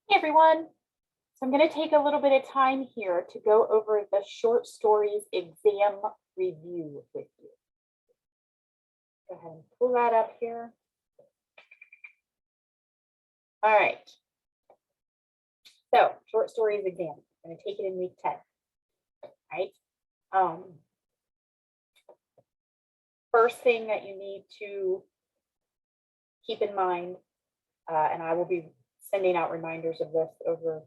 Hey everyone. So I'm going to take a little bit of time here to go over the short stories exam review with you. Go ahead and pull that up here. All right. So short stories exam. I'm going to take it in week 10. Right. First thing that you need to keep in mind, and I will be sending out reminders of this over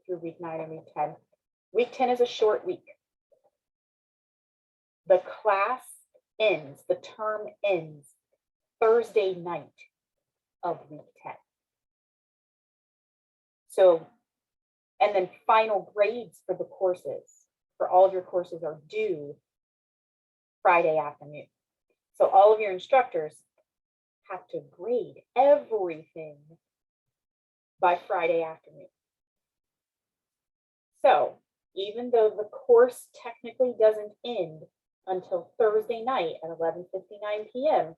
through week 9 and week 10. Week 10 is a short week. The class ends, the term ends Thursday night of week 10. So, and then final grades for the courses, for all of your courses, are due Friday afternoon. So all of your instructors have to grade everything by Friday afternoon. So even though the course technically doesn't end until Thursday night at 11:59 p.m.,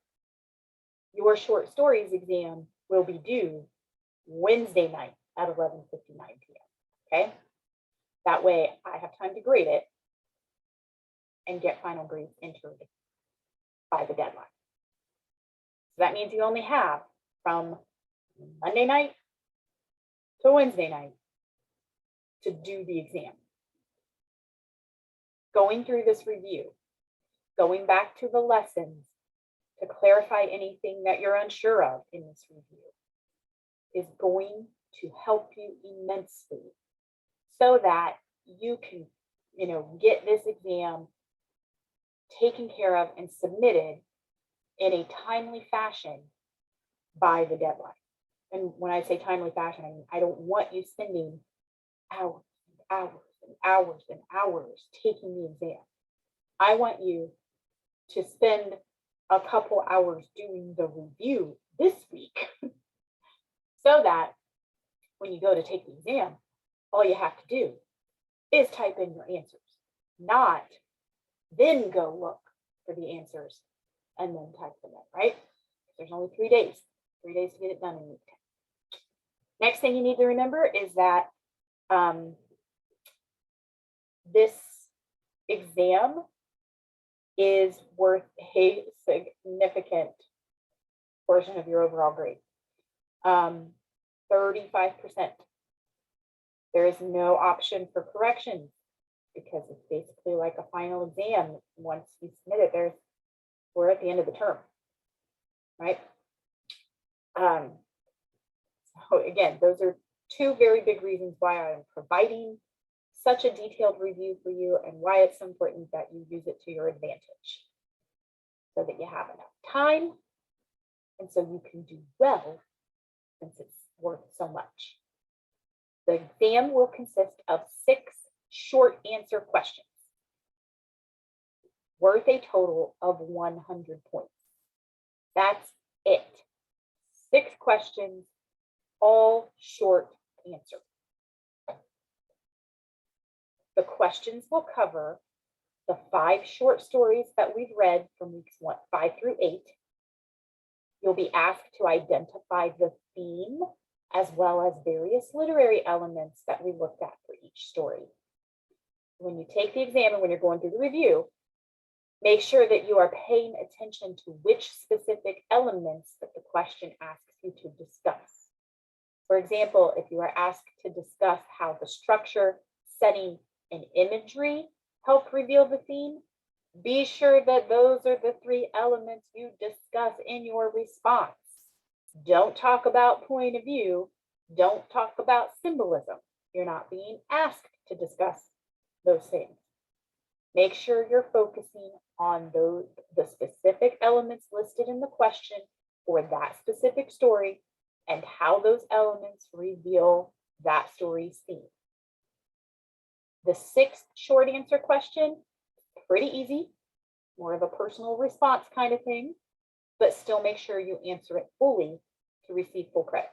your short stories exam will be due Wednesday night at 11:59 p.m. Okay? That way I have time to grade it and get final grades entered by the deadline. So that means you only have from Monday night to Wednesday night to do the exam. Going through this review, going back to the lessons to clarify anything that you're unsure of in this review is going to help you immensely so that you can, get this exam taken care of and submitted in a timely fashion by the deadline. And when I say timely fashion, I mean, I don't want you spending hours and hours and hours and hours taking the exam. I want you to spend a couple hours doing the review this week so that when you go to take the exam, all you have to do is type in your answers, not then go look for the answers and then type them in, right? There's only 3 days to get it done in week 10. Next thing you need to remember is that this exam is worth a significant portion of your overall grade. 35%. There is no option for corrections because it's basically like a final exam. Once you submit it, we're at the end of the term, right? So again, those are two very big reasons why I'm providing such a detailed review for you and why it's so important that you use it to your advantage so that you have enough time and so you can do well since it's worth so much. The exam will consist of 6 short answer questions worth a total of 100 points. That's it. 6 questions, all short answer. The questions will cover the 5 short stories that we've read from weeks 5 through 8. You'll be asked to identify the theme as well as various literary elements that we looked at for each story. When you take the exam and when you're going through the review, make sure that you are paying attention to which specific elements that the question asks you to discuss. For example, if you are asked to discuss how the structure, setting, and imagery help reveal the theme, be sure that those are the 3 elements you discuss in your response. Don't talk about point of view. Don't talk about symbolism. You're not being asked to discuss those things. Make sure you're focusing on the specific elements listed in the question for that specific story and how those elements reveal that story's theme. The 6th short answer question, pretty easy, more of a personal response kind of thing, but still make sure you answer it fully to receive full credit.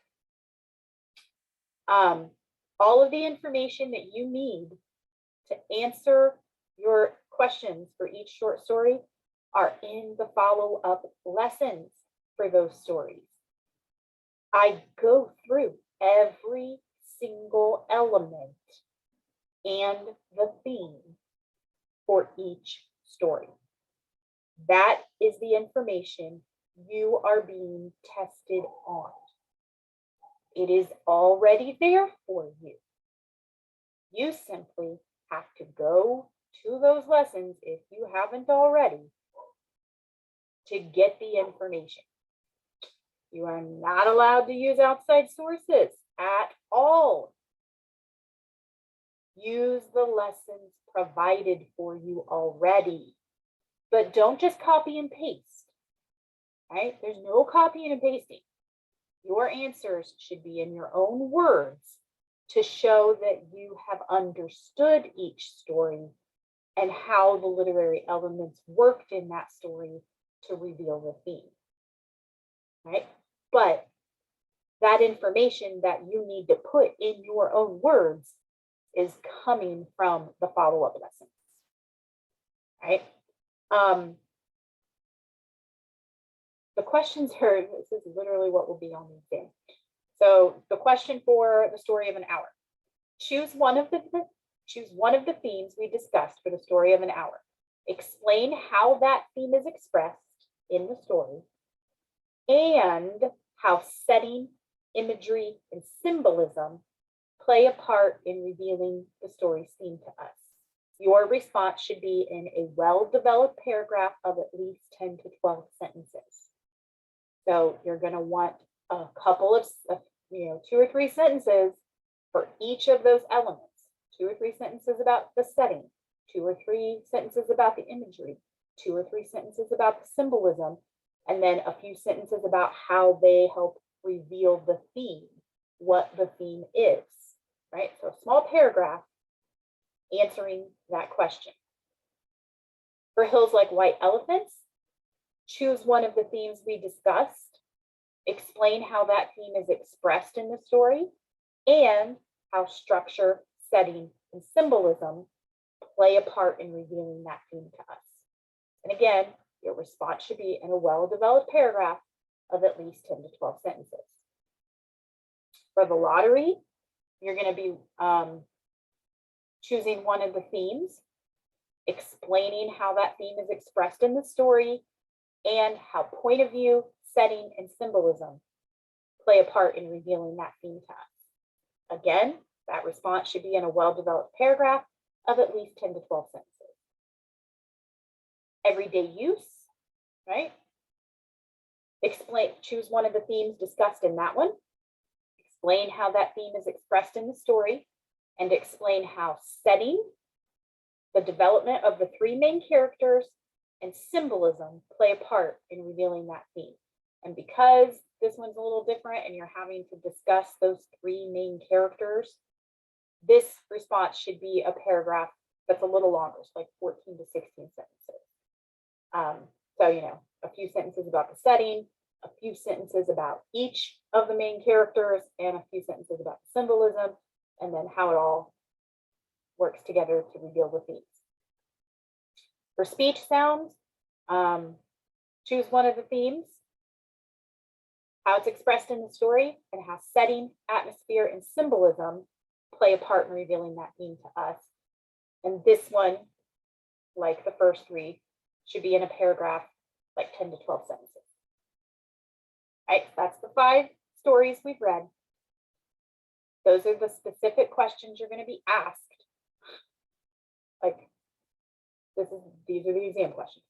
All of the information that you need to answer your questions for each short story are in the follow-up lessons for those stories. I go through every single element and the theme for each story. That is the information you are being tested on. It is already there for you. You simply have to go to those lessons, if you haven't already, to get the information. You are not allowed to use outside sources at all. Use the lessons provided for you already, but don't just copy and paste, right? There's no copying and pasting. Your answers should be in your own words to show that you have understood each story and how the literary elements worked in that story to reveal the theme, right? But that information that you need to put in your own words is coming from the follow-up lessons, right? The questions are, this is literally what will be on the exam. So the question for the story of an hour. Choose one of the themes we discussed for the story of an hour. Explain how that theme is expressed in the story and how setting, imagery, and symbolism play a part in revealing the story's theme to us. Your response should be in a well-developed paragraph of at least 10 to 12 sentences. So you're going to want a couple of, 2 or 3 sentences for each of those elements. 2 or 3 sentences about the setting, 2 or 3 sentences about the imagery, 2 or 3 sentences about the symbolism, and then a few sentences about how they help reveal the theme, what the theme is, right? So a small paragraph answering that question. For Hills Like White Elephants, choose one of the themes we discussed, explain how that theme is expressed in the story, and how structure, setting, and symbolism play a part in revealing that theme to us. And again, your response should be in a well-developed paragraph of at least 10 to 12 sentences. For the lottery, you're going to be choosing one of the themes, explaining how that theme is expressed in the story, and how point of view, setting, and symbolism play a part in revealing that theme to us. Again, that response should be in a well-developed paragraph of at least 10 to 12 sentences. Everyday use, right? Choose one of the themes discussed in that one. Explain how that theme is expressed in the story, and explain how setting, the development of the 3 main characters, and symbolism play a part in revealing that theme. And because this one's a little different and you're having to discuss those 3 main characters, this response should be a paragraph that's a little longer, so like 14 to 16 sentences. So, a few sentences about the setting, a few sentences about each of the main characters, and a few sentences about the symbolism, and then how it all works together to reveal the themes. For speech sounds, choose one of the themes, how it's expressed in the story, and how setting, atmosphere, and symbolism play a part in revealing that theme to us. And this one, like the first 3, should be in a paragraph, like 10 to 12 sentences. All right, that's the 5 stories we've read. Those are the specific questions you're going to be asked. Like, these are the exam questions.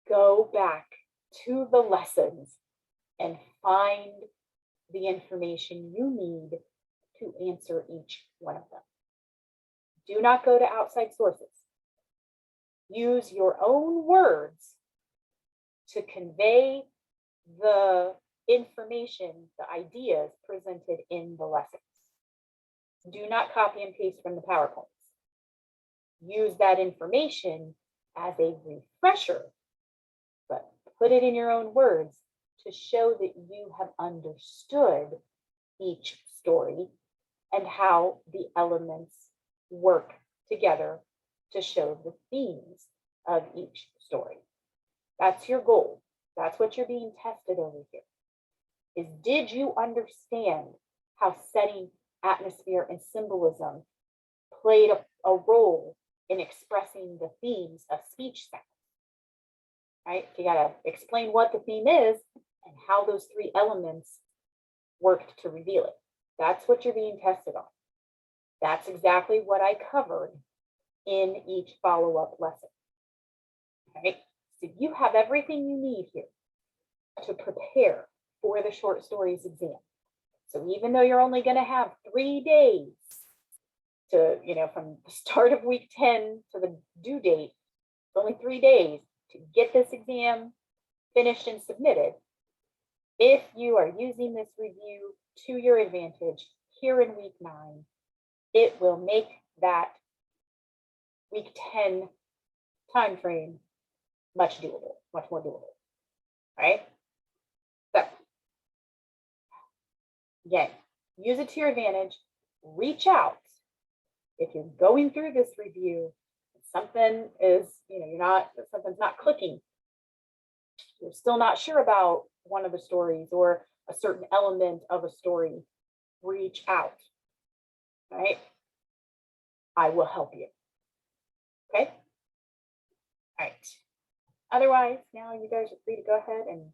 Go back to the lessons and find the information you need to answer each one of them. Do not go to outside sources. Use your own words to convey the information, the ideas presented in the lessons. Do not copy and paste from the PowerPoints. Use that information as a refresher, but put it in your own words to show that you have understood each story and how the elements work together to show the themes of each story. That's your goal. That's what you're being tested over here. is, did you understand how setting, atmosphere, and symbolism played a role in expressing the themes of speech sounds? Right? You got to explain what the theme is and how those three elements worked to reveal it. That's what you're being tested on. That's exactly what I covered in each follow-up lesson. Right? So you have everything you need here to prepare for the short stories exam. So even though you're only going to have 3 days to, from the start of week 10 to the due date, it's only 3 days to get this exam finished and submitted. If you are using this review to your advantage here in week 9, it will make that week 10 time frame much doable, much more doable, right? So again, use it to your advantage. Reach out if you're going through this review. Something is, something's not clicking. You're still not sure about one of the stories or a certain element of a story. Reach out, right? I will help you. Okay. All right. Otherwise, now you guys are free to go ahead and